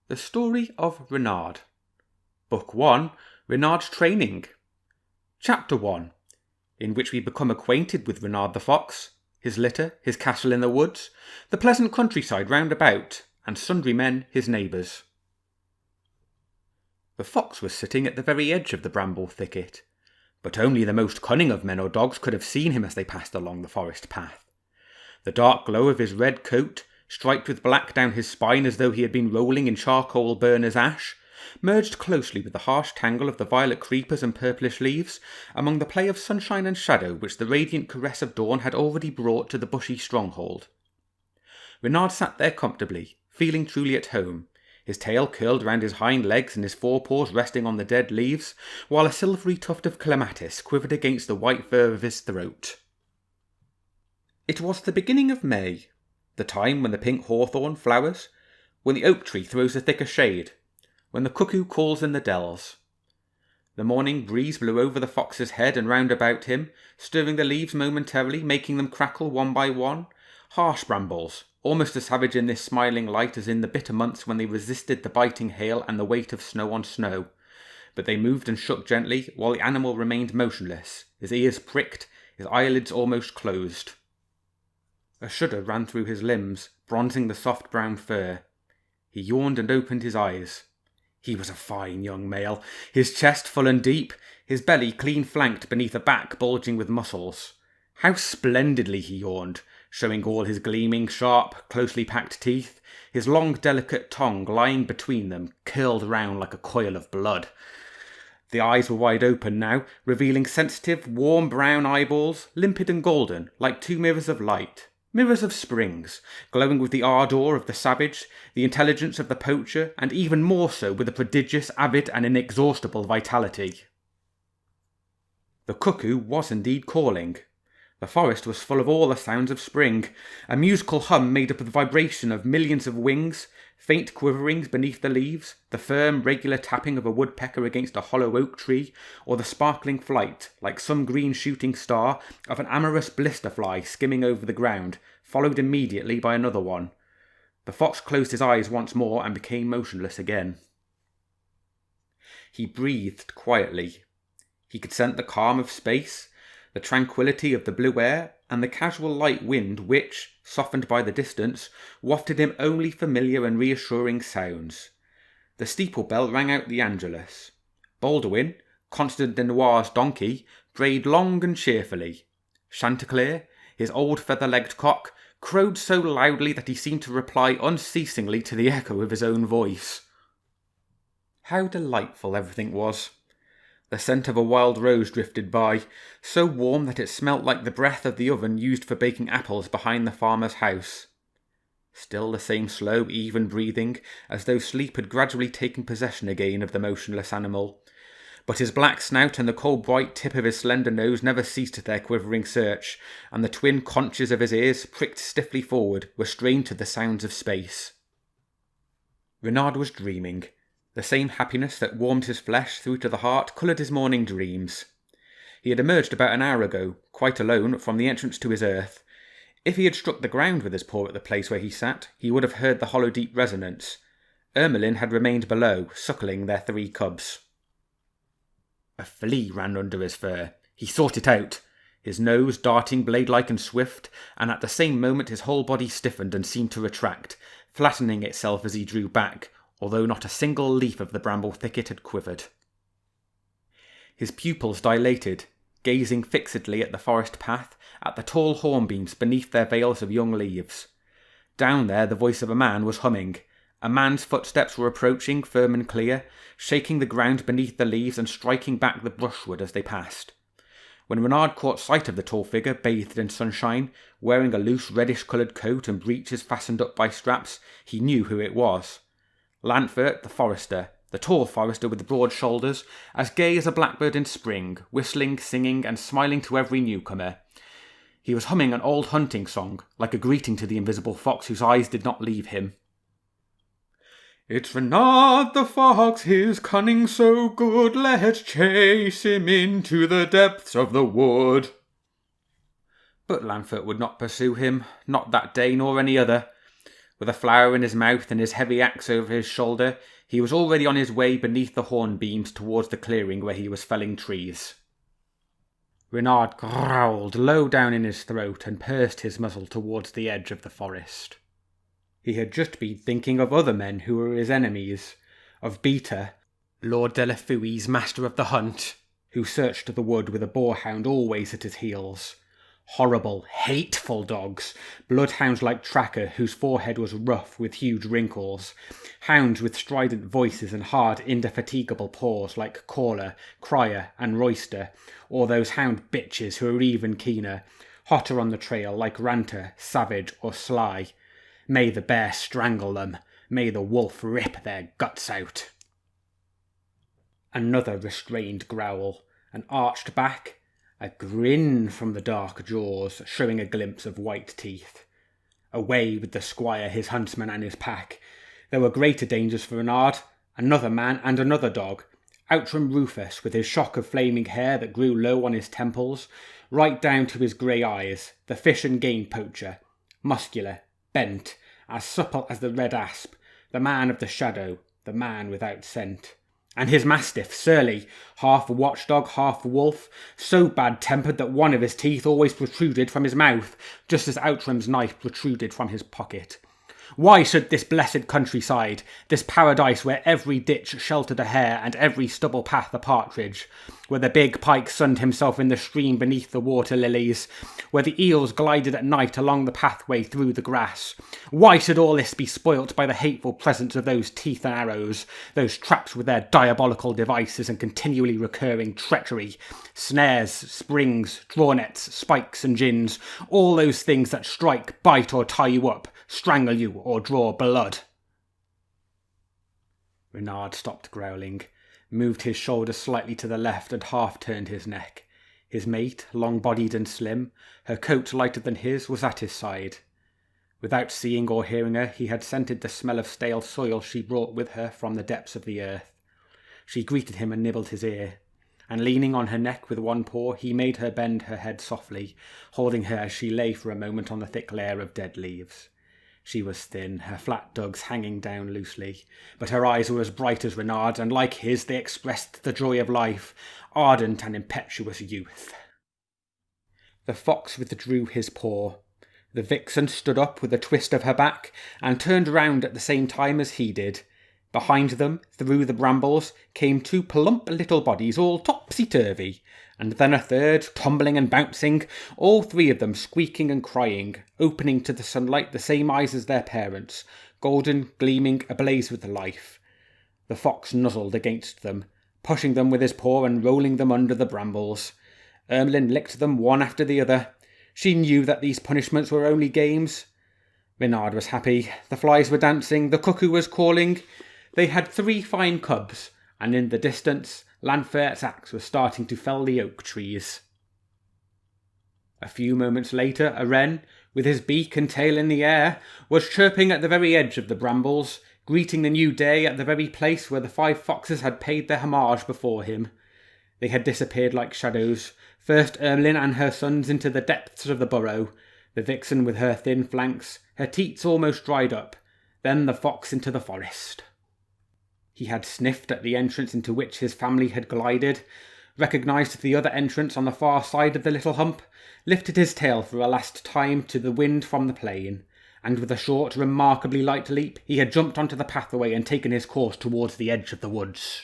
The Story of Reynard. Book 1, Reynard's Training. Chapter 1, in which we become acquainted with Reynard the Fox, his litter, his castle in the woods, the pleasant countryside round about, and sundry men his neighbours. The fox was sitting at the very edge of the bramble thicket, but only the most cunning of men or dogs could have seen him as they passed along the forest path. The dark glow of his red coat, striped with black down his spine as though he had been rolling in charcoal burner's ash, merged closely with the harsh tangle of the violet creepers and purplish leaves, among the play of sunshine and shadow which the radiant caress of dawn had already brought to the bushy stronghold. Reynard sat there comfortably, feeling truly at home, his tail curled round his hind legs and his forepaws resting on the dead leaves, while a silvery tuft of clematis quivered against the white fur of his throat. It was the beginning of May, the time when the pink hawthorn flowers, when the oak tree throws a thicker shade, when the cuckoo calls in the dells. The morning breeze blew over the fox's head and round about him, stirring the leaves momentarily, making them crackle one by one, harsh brambles, almost as savage in this smiling light as in the bitter months when they resisted the biting hail and the weight of snow on snow. But they moved and shook gently, while the animal remained motionless, his ears pricked, his eyelids almost closed. A shudder ran through his limbs, bronzing the soft brown fur. He yawned and opened his eyes. He was a fine young male, his chest full and deep, his belly clean flanked beneath a back bulging with muscles. How splendidly he yawned, showing all his gleaming, sharp, closely packed teeth, his long, delicate tongue lying between them, curled round like a coil of blood. The eyes were wide open now, revealing sensitive, warm brown eyeballs, limpid and golden, like two mirrors of light. Mirrors of springs, glowing with the ardour of the savage, the intelligence of the poacher, and even more so with a prodigious, avid and inexhaustible vitality. The cuckoo was indeed calling. The forest was full of all the sounds of spring, a musical hum made up of the vibration of millions of wings, faint quiverings beneath the leaves, the firm, regular tapping of a woodpecker against a hollow oak tree, or the sparkling flight, like some green shooting star, of an amorous blister fly skimming over the ground, followed immediately by another one. The fox closed his eyes once more and became motionless again. He breathed quietly. He could scent the calm of space, the tranquillity of the blue air, and the casual light wind which, softened by the distance, wafted him only familiar and reassuring sounds. The steeple bell rang out the Angelus. Baldwin, Constant de Noir's donkey, brayed long and cheerfully. Chanticleer, his old feather-legged cock, crowed so loudly that he seemed to reply unceasingly to the echo of his own voice. How delightful everything was! The scent of a wild rose drifted by, so warm that it smelt like the breath of the oven used for baking apples behind the farmer's house. Still the same slow, even breathing, as though sleep had gradually taken possession again of the motionless animal. But his black snout and the cold bright tip of his slender nose never ceased their quivering search, and the twin conches of his ears, pricked stiffly forward, were strained to the sounds of space. Reynard was dreaming. The same happiness that warmed his flesh through to the heart coloured his morning dreams. He had emerged about an hour ago, quite alone, from the entrance to his earth. If he had struck the ground with his paw at the place where he sat, he would have heard the hollow deep resonance. Ermelin had remained below, suckling their 3 cubs. A flea ran under his fur. He sought it out, his nose darting blade-like and swift, and at the same moment his whole body stiffened and seemed to retract, flattening itself as he drew back, although not a single leaf of the bramble thicket had quivered. His pupils dilated, gazing fixedly at the forest path, at the tall hornbeams beneath their veils of young leaves. Down there the voice of a man was humming. A man's footsteps were approaching, firm and clear, shaking the ground beneath the leaves and striking back the brushwood as they passed. When Reynard caught sight of the tall figure bathed in sunshine, wearing a loose reddish-coloured coat and breeches fastened up by straps, he knew who it was. Lanfert, the forester, the tall forester with the broad shoulders, as gay as a blackbird in spring, whistling, singing, and smiling to every newcomer. He was humming an old hunting song, like a greeting to the invisible fox whose eyes did not leave him. "It's Reynard the Fox, his cunning so good, let's chase him into the depths of the wood." But Lanfert would not pursue him, not that day nor any other. With a flower in his mouth and his heavy axe over his shoulder, he was already on his way beneath the hornbeams towards the clearing where he was felling trees. Reynard growled low down in his throat and pursed his muzzle towards the edge of the forest. He had just been thinking of other men who were his enemies, of Beater, Lord de la Fouille's master of the hunt, who searched the wood with a boarhound always at his heels. Horrible, hateful dogs, bloodhounds like Tracker, whose forehead was rough with huge wrinkles, hounds with strident voices and hard, indefatigable paws like Caller, Crier and Royster, or those hound bitches who are even keener, hotter on the trail like Ranter, Savage or Sly. May the bear strangle them, may the wolf rip their guts out. Another restrained growl, an arched back, a grin from the dark jaws, showing a glimpse of white teeth. Away with the squire, his huntsman and his pack. There were greater dangers for Reynard, another man and another dog. Outram Rufus, with his shock of flaming hair that grew low on his temples, right down to his grey eyes, the fish and game poacher, muscular, bent, as supple as the red asp, the man of the shadow, the man without scent. And his mastiff, Surly, half watchdog, half wolf, so bad-tempered that one of his teeth always protruded from his mouth, just as Outram's knife protruded from his pocket. Why should this blessed countryside, this paradise where every ditch sheltered a hare and every stubble path a partridge, where the big pike sunned himself in the stream beneath the water lilies, where the eels glided at night along the pathway through the grass, why should all this be spoilt by the hateful presence of those teeth and arrows, those traps with their diabolical devices and continually recurring treachery, snares, springs, drawnets, spikes and gins, all those things that strike, bite or tie you up, strangle you or draw blood? Reynard stopped growling, moved his shoulders slightly to the left and half turned his neck. His mate, long-bodied and slim, her coat lighter than his, was at his side. Without seeing or hearing her, he had scented the smell of stale soil she brought with her from the depths of the earth. She greeted him and nibbled his ear, and leaning on her neck with one paw, he made her bend her head softly, holding her as she lay for a moment on the thick layer of dead leaves. She was thin, her flat dugs hanging down loosely, but her eyes were as bright as Reynard's, and like his they expressed the joy of life, ardent and impetuous youth. The fox withdrew his paw. The vixen stood up with a twist of her back, and turned round at the same time as he did. Behind them, through the brambles, came two plump little bodies, all topsy-turvy, and then a third, tumbling and bouncing, all three of them squeaking and crying, opening to the sunlight the same eyes as their parents, golden, gleaming, ablaze with life. The fox nuzzled against them, pushing them with his paw and rolling them under the brambles. Ermelyn licked them one after the other. She knew that these punishments were only games. Reynard was happy. The flies were dancing, the cuckoo was calling. They had 3 fine cubs, and in the distance, Lanfert's axe was starting to fell the oak trees. A few moments later, a wren, with his beak and tail in the air, was chirping at the very edge of the brambles, greeting the new day at the very place where the 5 foxes had paid their homage before him. They had disappeared like shadows, first Ermelyn and her sons into the depths of the burrow, the vixen with her thin flanks, her teats almost dried up, then the fox into the forest. He had sniffed at the entrance into which his family had glided, recognised the other entrance on the far side of the little hump, lifted his tail for a last time to the wind from the plain, and with a short, remarkably light leap, he had jumped onto the pathway and taken his course towards the edge of the woods.